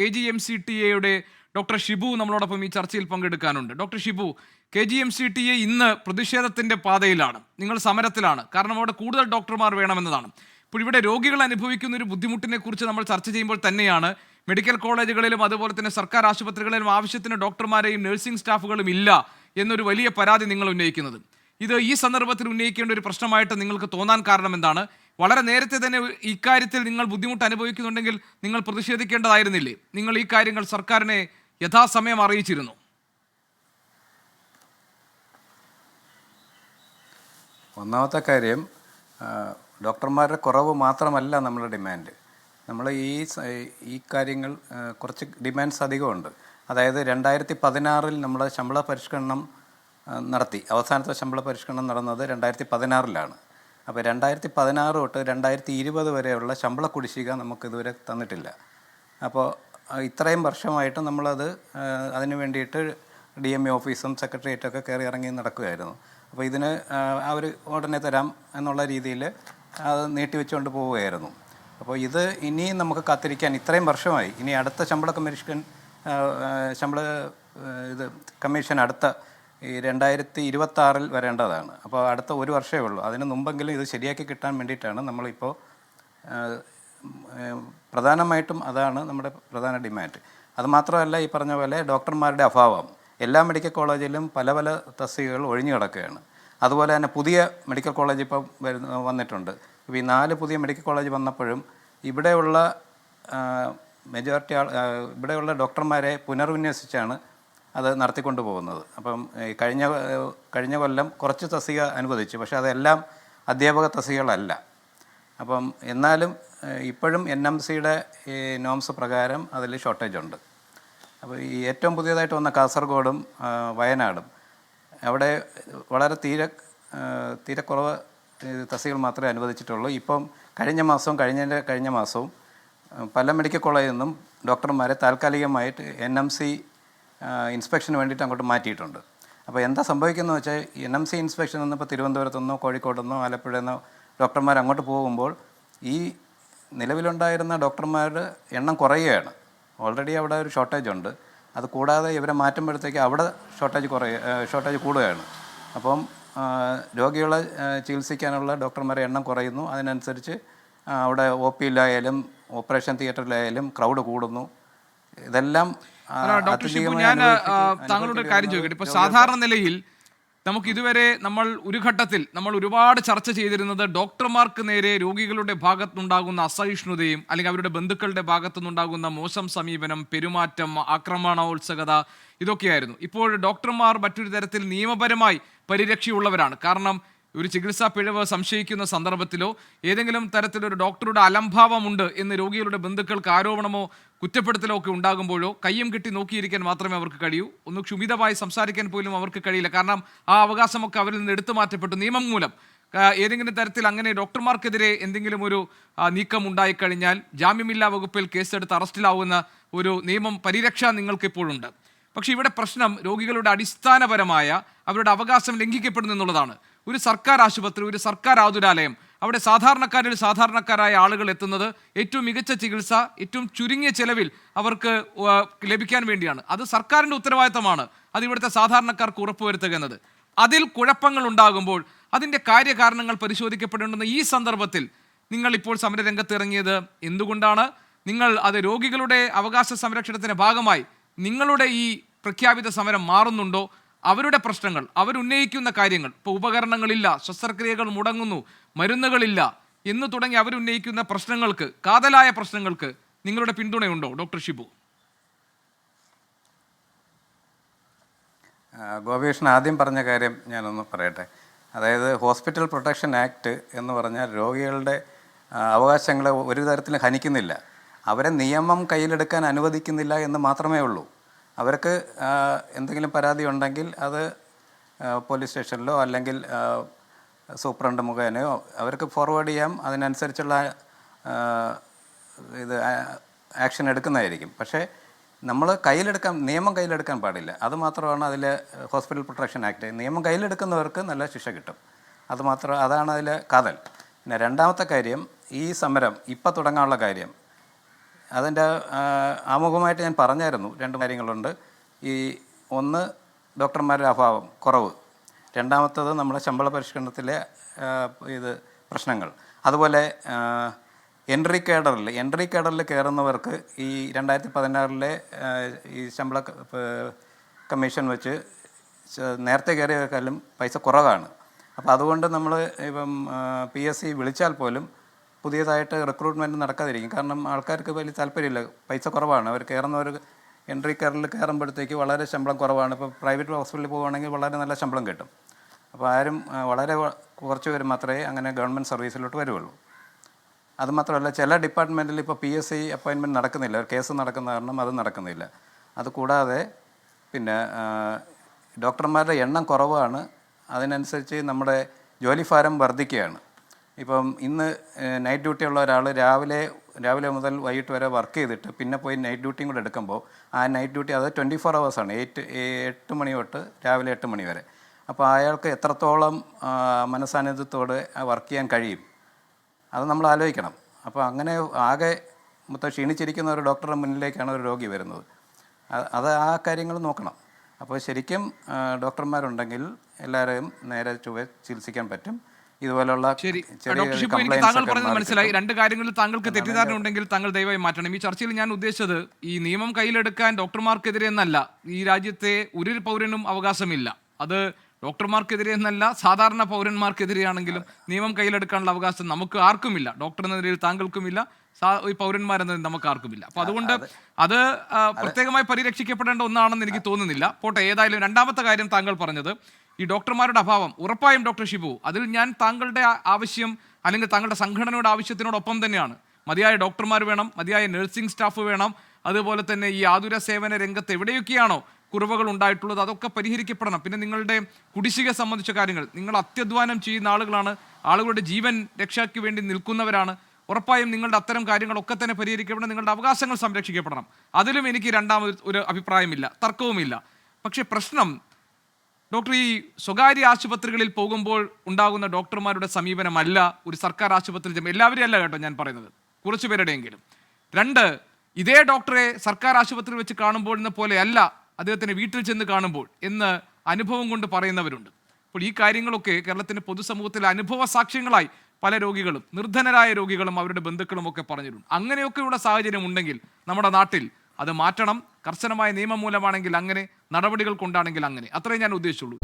KGMCTA doctor Shibu നമ്മളോടൊപ്പം ഈ ചർച്ചയിൽ പങ്കെടുക്കാനുണ്ട്. ഡോക്ടർ ഷിബു, KGMCTA ഇന്ന് പ്രതിഷേധത്തിന്റെ പാതയിലാണ്, നിങ്ങൾ സമരത്തിലാണ്. കാരണം അവിടെ കൂടുതൽ ഡോക്ടർമാർ വേണമെന്നതാണ്. ഇപ്പോൾ ഇവിടെ രോഗികൾ അനുഭവിക്കുന്ന ഒരു ബുദ്ധിമുട്ടിനെ കുറിച്ച് നമ്മൾ ചർച്ച ചെയ്യുമ്പോൾ തന്നെയാണ് മെഡിക്കൽ കോളേജുകളിലും അതുപോലെ തന്നെ സർക്കാർ ആശുപത്രികളിലും ആവശ്യത്തിന് ഡോക്ടർമാരെയും നഴ്സിംഗ് സ്റ്റാഫുകളും ഇല്ല എന്നൊരു വലിയ പരാതി നിങ്ങൾ ഉന്നയിക്കുന്നത്. ഇത് ഈ സന്ദർഭത്തിൽ ഉന്നയിക്കേണ്ട ഒരു പ്രശ്നമായിട്ട് നിങ്ങൾക്ക് തോന്നാൻ കാരണം എന്താണ്? വളരെ നേരത്തെ തന്നെ ഇക്കാര്യത്തിൽ നിങ്ങൾ ബുദ്ധിമുട്ട് അനുഭവിക്കുന്നുണ്ടെങ്കിൽ നിങ്ങൾ പ്രതിഷേധിക്കേണ്ടതായിരുന്നില്ലേ? നിങ്ങൾ ഈ കാര്യങ്ങൾ സർക്കാരിനെ യഥാസമയം അറിയിച്ചിരുന്നു? ഒന്നാമത്തെ കാര്യം, ഡോക്ടർമാരുടെ കുറവ് മാത്രമല്ല നമ്മുടെ ഡിമാൻഡ്. നമ്മൾ ഈ കാര്യങ്ങൾ കുറച്ച് ഡിമാൻഡ്സ് അധികമുണ്ട്. അതായത് 2016 നമ്മുടെ ശമ്പള പരിഷ്കരണം നടത്തി. അവസാനത്തെ ശമ്പള പരിഷ്കരണം നടന്നത് 2016 അപ്പോൾ 2016 തൊട്ട് 2020 വരെയുള്ള ശമ്പള കുടിശ്ശിക നമുക്കിതുവരെ തന്നിട്ടില്ല. അപ്പോൾ ഇത്രയും വർഷമായിട്ട് നമ്മളത് അതിന് വേണ്ടിയിട്ട് DMA ഓഫീസും സെക്രട്ടേറിയറ്റൊക്കെ കയറി ഇറങ്ങി നടക്കുകയായിരുന്നു. അപ്പോൾ ഇതിന് അവർ ഉടനെ തരാം എന്നുള്ള രീതിയിൽ അത് നീട്ടിവെച്ചുകൊണ്ട് പോവുകയായിരുന്നു. അപ്പോൾ ഇത് ഇനിയും നമുക്ക് കാത്തിരിക്കാൻ ഇത്രയും വർഷമായി. ഇനി അടുത്ത ശമ്പള കമ്മീഷൻ അടുത്ത ഈ 2026 വരേണ്ടതാണ്. അപ്പോൾ അടുത്ത ഒരു വർഷമേ ഉള്ളൂ. അതിന് മുമ്പെങ്കിലും ഇത് ശരിയാക്കി കിട്ടാൻ വേണ്ടിയിട്ടാണ് നമ്മളിപ്പോൾ പ്രധാനമായിട്ടും അതാണ് നമ്മുടെ പ്രധാന ഡിമാൻഡ്. അതുമാത്രമല്ല, ഈ പറഞ്ഞ പോലെ ഡോക്ടർമാരുടെ അഭാവം എല്ലാ മെഡിക്കൽ കോളേജിലും പല പല തസ്തികകൾ ഒഴിഞ്ഞു കിടക്കുകയാണ്. അതുപോലെ തന്നെ പുതിയ മെഡിക്കൽ കോളേജ് ഇപ്പോൾ വന്നിട്ടുണ്ട്. ഇപ്പോൾ ഈ 4 പുതിയ മെഡിക്കൽ കോളേജ് വന്നപ്പോഴും ഇവിടെയുള്ള ഇവിടെയുള്ള ഡോക്ടർമാരെ പുനർവിന്യസിച്ചാണ് അത് നടത്തിക്കൊണ്ടു പോകുന്നത്. അപ്പം കഴിഞ്ഞ കൊല്ലം കുറച്ച് തസ്തിക അനുവദിച്ചു, പക്ഷേ അതെല്ലാം അധ്യാപക തസ്തികകളല്ല. അപ്പം എന്നാലും ഇപ്പോഴും NMCയുടെ ഈ നോംസ് പ്രകാരം അതിൽ ഷോർട്ടേജ് ഉണ്ട്. അപ്പോൾ ഈ ഏറ്റവും പുതിയതായിട്ട് വന്ന കാസർഗോഡും വയനാടും അവിടെ വളരെ തീരെ കുറവ് തസ്തികകൾ മാത്രമേ അനുവദിച്ചിട്ടുള്ളൂ. ഇപ്പം കഴിഞ്ഞ മാസവും പല മെഡിക്കൽ കോളേജിൽ നിന്നും ഡോക്ടർമാരെ താൽക്കാലികമായിട്ട് NMC ഇൻസ്പെക്ഷന് വേണ്ടിയിട്ട് അങ്ങോട്ട് മാറ്റിയിട്ടുണ്ട്. അപ്പോൾ എന്താ സംഭവിക്കുന്നത് വെച്ചാൽ, NMC ഇൻസ്പെക്ഷൻ എന്നിപ്പോൾ തിരുവനന്തപുരത്തുനിന്നോ കോഴിക്കോടെന്നോ ആലപ്പുഴയെന്നോ ഡോക്ടർമാർ അങ്ങോട്ട് പോകുമ്പോൾ ഈ നിലവിലുണ്ടായിരുന്ന ഡോക്ടർമാരുടെ എണ്ണം കുറയുകയാണ്. ഓൾറെഡി അവിടെ ഒരു ഷോർട്ടേജ് ഉണ്ട്. അത് കൂടാതെ ഇവരെ മാറ്റുമ്പോഴത്തേക്ക് അവിടെ ഷോർട്ടേജ് കൂടുകയാണ്. അപ്പം രോഗികളെ ചികിത്സിക്കാനുള്ള ഡോക്ടർമാരുടെ എണ്ണം കുറയുന്നു. അതിനനുസരിച്ച് അവിടെ OPയിലായാലും ഓപ്പറേഷൻ തിയേറ്ററിലായാലും ക്രൗഡ് കൂടുന്നു. ഇതെല്ലാം ഡോക്ടർ ഷിബു, ഞാൻ താങ്കളുടെ കാര്യം ചോദിക്കട്ടെ. ഇപ്പോൾ സാധാരണ നിലയിൽ നമുക്ക് ഇതുവരെ നമ്മൾ ഒരു ഘട്ടത്തിൽ ഒരുപാട് ചർച്ച ചെയ്തിരുന്നത് ഡോക്ടർമാർക്ക് നേരെ രോഗികളുടെ ഭാഗത്തുനിന്നുണ്ടാകുന്ന അസഹിഷ്ണുതയും അല്ലെങ്കിൽ അവരുടെ ബന്ധുക്കളുടെ ഭാഗത്തുനിന്നുണ്ടാകുന്ന മോശം സമീപനം, പെരുമാറ്റം, ആക്രമണോത്സുകത ഇതൊക്കെയായിരുന്നു. ഇപ്പോൾ ഡോക്ടർമാർ മറ്റൊരു തരത്തിൽ നിയമപരമായി പരിരക്ഷയുള്ളവരാണ്. കാരണം ഒരു ചികിത്സാ പിഴവ് സംശയിക്കുന്ന സന്ദർഭത്തിലോ ഏതെങ്കിലും തരത്തിലൊരു ഡോക്ടറുടെ അലംഭാവമുണ്ട് എന്ന് രോഗികളുടെ ബന്ധുക്കൾക്ക് ആരോപണമോ കുറ്റപ്പെടുത്തലോ ഒക്കെ ഉണ്ടാകുമ്പോഴോ കയ്യും കെട്ടി നോക്കിയിരിക്കാൻ മാത്രമേ അവർക്ക് കഴിയൂ. ഒന്ന് ക്ഷുഭിതമായി സംസാരിക്കാൻ പോലും അവർക്ക് കഴിയില്ല. കാരണം ആ അവകാശമൊക്കെ അവരിൽ നിന്ന് എടുത്തു മാറ്റപ്പെട്ടു നിയമം മൂലം. ഏതെങ്കിലും തരത്തിൽ അങ്ങനെ ഡോക്ടർമാർക്കെതിരെ എന്തെങ്കിലും ഒരു നീക്കം ഉണ്ടായിക്കഴിഞ്ഞാൽ ജാമ്യമില്ലാ വകുപ്പിൽ കേസെടുത്ത് അറസ്റ്റിലാവുന്ന ഒരു നിയമം പരിരക്ഷ നിങ്ങൾക്കിപ്പോഴുണ്ട്. പക്ഷേ ഇവിടെ പ്രശ്നം രോഗികളുടെ അടിസ്ഥാനപരമായ അവരുടെ അവകാശം ലംഘിക്കപ്പെടുന്നു എന്നുള്ളതാണ്. ഒരു സർക്കാർ ആശുപത്രി, ഒരു സർക്കാർ ആതുരാലയം, അവിടെ സാധാരണക്കാരായ ആളുകൾ എത്തുന്നത് ഏറ്റവും മികച്ച ചികിത്സ ഏറ്റവും ചുരുങ്ങിയ ചെലവിൽ അവർക്ക് ലഭിക്കാൻ വേണ്ടിയാണ്. അത് സർക്കാരിൻ്റെ ഉത്തരവാദിത്തമാണ് അത് ഇവിടുത്തെ സാധാരണക്കാർക്ക് ഉറപ്പുവരുത്തുക എന്നത്. അതിൽ കുഴപ്പങ്ങൾ ഉണ്ടാകുമ്പോൾ അതിൻ്റെ കാര്യകാരണങ്ങൾ പരിശോധിക്കപ്പെടേണ്ടുന്ന ഈ സന്ദർഭത്തിൽ നിങ്ങൾ ഇപ്പോൾ സമരരംഗത്ത് ഇറങ്ങിയത് എന്തുകൊണ്ടാണ്? നിങ്ങൾ അത് രോഗികളുടെ അവകാശ സംരക്ഷണത്തിൻ്റെ ഭാഗമായി നിങ്ങളുടെ ഈ പ്രഖ്യാപിത സമരം മാറുന്നുണ്ടോ? അവരുടെ പ്രശ്നങ്ങൾ, അവരുന്നയിക്കുന്ന കാര്യങ്ങൾ, ഇപ്പോൾ ഉപകരണങ്ങളില്ല, ശസ്ത്രക്രിയകൾ മുടങ്ങുന്നു, മരുന്നുകളില്ല എന്ന് തുടങ്ങി അവരുന്നയിക്കുന്ന പ്രശ്നങ്ങൾക്ക്, കാതലായ പ്രശ്നങ്ങൾക്ക് നിങ്ങളുടെ പിന്തുണയുണ്ടോ ഡോക്ടർ ഷിബു? ഗോപികൃഷ്ണൻ ആദ്യം പറഞ്ഞ കാര്യം ഞാനൊന്ന് പറയട്ടെ. അതായത് ഹോസ്പിറ്റൽ പ്രൊട്ടക്ഷൻ ആക്ട് എന്ന് പറഞ്ഞാൽ രോഗികളുടെ അവകാശങ്ങളെ ഒരു തരത്തിലും ഹനിക്കുന്നില്ല. അവരെ നിയമം കയ്യിലെടുക്കാൻ അനുവദിക്കുന്നില്ല എന്ന് മാത്രമേ ഉള്ളൂ. അവർക്ക് എന്തെങ്കിലും പരാതി ഉണ്ടെങ്കിൽ അത് പോലീസ് സ്റ്റേഷനിലോ അല്ലെങ്കിൽ സൂപ്രണ്ട് മുഖേനയോ അവർക്ക് ഫോർവേഡ് ചെയ്യാം. അതിനനുസരിച്ചുള്ള ആക്ഷൻ എടുക്കുന്നതായിരിക്കും. പക്ഷേ നമ്മൾ നിയമം കയ്യിലെടുക്കാൻ പാടില്ല. അതുമാത്രമാണ് അതിൽ ഹോസ്പിറ്റൽ പ്രൊട്ടക്ഷൻ ആക്ട്. നിയമം കയ്യിലെടുക്കുന്നവർക്ക് നല്ല ശിക്ഷ കിട്ടും. അതാണ് അതിൽ കാതൽ. പിന്നെ രണ്ടാമത്തെ കാര്യം, ഈ സമരം ഇപ്പം തുടങ്ങാനുള്ള കാര്യം അതിൻ്റെ ആമുഖമായിട്ട് ഞാൻ പറഞ്ഞായിരുന്നു 2 കാര്യങ്ങളുണ്ട്. ഈ ഒന്ന് ഡോക്ടർമാരുടെ അഭാവം, കുറവ്. രണ്ടാമത്തത് നമ്മുടെ ശമ്പള പരിഷ്കരണത്തിലെ പ്രശ്നങ്ങൾ. അതുപോലെ എൻട്രി കേഡറിൽ കയറുന്നവർക്ക് ഈ 2016 ഈ ശമ്പള കമ്മീഷൻ വെച്ച് നേരത്തെ കയറിയവരെക്കാളും പൈസ കുറവാണ്. അപ്പോൾ അതുകൊണ്ട് നമ്മൾ ഇപ്പം PSC വിളിച്ചാൽ പോലും പുതിയതായിട്ട് റിക്രൂട്ട്മെൻറ്റ് നടക്കാതിരിക്കും. കാരണം ആൾക്കാർക്ക് വലിയ താല്പര്യമില്ല, പൈസ കുറവാണ്. അവർ കയറുന്നവർ എൻട്രി കേഡറിൽ കയറുമ്പോഴത്തേക്ക് വളരെ ശമ്പളം കുറവാണ്. ഇപ്പോൾ പ്രൈവറ്റ് ഹോസ്പിറ്റലിൽ പോവുകയാണെങ്കിൽ വളരെ നല്ല ശമ്പളം കിട്ടും. അപ്പോൾ ആരും വളരെ കുറച്ച് പേര് മാത്രമേ അങ്ങനെ ഗവൺമെൻറ് സർവീസിലോട്ട് വരുള്ളൂ. അതുമാത്രമല്ല, ചില ഡിപ്പാർട്ട്മെൻറ്റിൽ ഇപ്പോൾ PSC അപ്പോയിൻമെൻറ്റ് നടക്കുന്നില്ല, ഒരു കേസ് നടക്കുന്ന കാരണം അത് നടക്കുന്നില്ല. അതുകൂടാതെ പിന്നെ ഡോക്ടർമാരുടെ എണ്ണം കുറവാണ്, അതിനനുസരിച്ച് നമ്മുടെ ജോലിഭാരം വർദ്ധിക്കുകയാണ്. ഇപ്പം ഇന്ന് നൈറ്റ് ഡ്യൂട്ടി ഉള്ള ഒരാൾ രാവിലെ മുതൽ വൈകിട്ട് വരെ വർക്ക് ചെയ്തിട്ട് പിന്നെ പോയി നൈറ്റ് ഡ്യൂട്ടിയും കൂടെ എടുക്കുമ്പോൾ ആ നൈറ്റ് ഡ്യൂട്ടി അത് 24 ഹവേഴ്സാണ്, 8 മണി തൊട്ട് രാവിലെ 8 മണി വരെ. അപ്പോൾ അയാൾക്ക് എത്രത്തോളം മനസ്സാന്നിധ്യത്തോടെ വർക്ക് ചെയ്യാൻ കഴിയും, അത് നമ്മൾ ആലോചിക്കണം. അപ്പോൾ അങ്ങനെ ആകെ മൊത്തം ക്ഷീണിച്ചിരിക്കുന്ന ഒരു ഡോക്ടറുടെ മുന്നിലേക്കാണ് ഒരു രോഗി വരുന്നത്. അത് ആ കാര്യങ്ങൾ നോക്കണം. അപ്പോൾ ശരിക്കും ഡോക്ടർമാരുണ്ടെങ്കിൽ എല്ലാവരെയും നേരെ ചൊവ്വേ ചികിത്സിക്കാൻ പറ്റും. ഇതുപോലുള്ള താങ്കൾ പറഞ്ഞത് മനസ്സിലായി. 2 കാര്യങ്ങളിൽ താങ്കൾക്ക് തെറ്റിദ്ധാരണ ഉണ്ടെങ്കിൽ താങ്കൾ ദയവായി മാറ്റണം. ഈ ചർച്ചയിൽ ഞാൻ ഉദ്ദേശിച്ചത് ഈ നിയമം കയ്യിലെടുക്കാൻ ഡോക്ടർമാർക്കെതിരെ എന്നല്ല, ഈ രാജ്യത്തെ ഒരു പൗരനും അവകാശമില്ല. അത് ഡോക്ടർമാർക്കെതിരെ എന്നല്ല, സാധാരണ പൗരന്മാർക്കെതിരെയാണെങ്കിലും നിയമം കയ്യിലെടുക്കാനുള്ള അവകാശം നമുക്ക് ആർക്കുമില്ല. ഡോക്ടർ എന്ന നിലയിൽ താങ്കൾക്കുമില്ല, ഈ പൗരന്മാരെന്ന നമുക്ക് ആർക്കുമില്ല. അപ്പോൾ അതുകൊണ്ട് അത് പ്രത്യേകമായി പരിരക്ഷിക്കപ്പെടേണ്ട ഒന്നാണെന്ന് എനിക്ക് തോന്നുന്നില്ല. പോട്ടെ, ഏതായാലും രണ്ടാമത്തെ കാര്യം താങ്കൾ പറഞ്ഞത് ഈ ഡോക്ടർമാരുടെ അഭാവം. ഉറപ്പായും ഡോക്ടർ ഷിബു, അതിൽ ഞാൻ താങ്കളുടെ ആവശ്യം അല്ലെങ്കിൽ താങ്കളുടെ സംഘടനയുടെ ആവശ്യത്തിനോടൊപ്പം തന്നെയാണ്. മതിയായ ഡോക്ടർമാർ വേണം, മതിയായ നഴ്സിംഗ് സ്റ്റാഫ് വേണം. അതുപോലെ തന്നെ ഈ ആതുര സേവന രംഗത്ത് എവിടെയൊക്കെയാണോ കുറവുകൾ ഉണ്ടായിട്ടുള്ളത് അതൊക്കെ പരിഹരിക്കപ്പെടണം. പിന്നെ നിങ്ങളുടെ കുടിശ്ശിക സംബന്ധിച്ച കാര്യങ്ങൾ, നിങ്ങൾ അത്യധ്വാനം ചെയ്യുന്ന ആളുകളാണ്, ആളുകളുടെ ജീവൻ രക്ഷയ്ക്ക് വേണ്ടി നിൽക്കുന്നവരാണ്. ഉറപ്പായും നിങ്ങളുടെ അത്തരം കാര്യങ്ങളൊക്കെ തന്നെ പരിഹരിക്കപ്പെടണം, നിങ്ങളുടെ അവകാശങ്ങൾ സംരക്ഷിക്കപ്പെടണം. അതിലും എനിക്ക് രണ്ടാമത് ഒരു അഭിപ്രായമില്ല, തർക്കവുമില്ല. പക്ഷേ പ്രശ്നം ഡോക്ടർ, ഈ സ്വകാര്യ ആശുപത്രികളിൽ പോകുമ്പോൾ ഉണ്ടാകുന്ന ഡോക്ടർമാരുടെ സമീപനമല്ല ഒരു സർക്കാർ ആശുപത്രി. എല്ലാവരും അല്ല കേട്ടോ ഞാൻ പറയുന്നത്, കുറച്ചു പേരുടെയെങ്കിലും. 2, ഇതേ ഡോക്ടറെ സർക്കാർ ആശുപത്രിയിൽ വെച്ച് കാണുമ്പോൾ എന്ന പോലെയല്ല അദ്ദേഹത്തിന് വീട്ടിൽ ചെന്ന് കാണുമ്പോൾ എന്ന് അനുഭവം കൊണ്ട് പറയുന്നവരുണ്ട്. അപ്പോൾ ഈ കാര്യങ്ങളൊക്കെ കേരളത്തിൻ്റെ പൊതുസമൂഹത്തിലെ അനുഭവ സാക്ഷ്യങ്ങളായി പല രോഗികളും, നിർധനരായ രോഗികളും അവരുടെ ബന്ധുക്കളും ഒക്കെ പറഞ്ഞിട്ടുണ്ട്. അങ്ങനെയൊക്കെയുള്ള സാഹചര്യം ഉണ്ടെങ്കിൽ നമ്മുടെ നാട്ടിൽ അത് മാറ്റണം. കർശനമായ നിയമം മൂലമാണെങ്കിൽ അങ്ങനെ, നടപടികൾ കൊണ്ടാണെങ്കിൽ അങ്ങനെ. അത്രയും ഞാൻ ഉദ്ദേശിച്ചുള്ളൂ.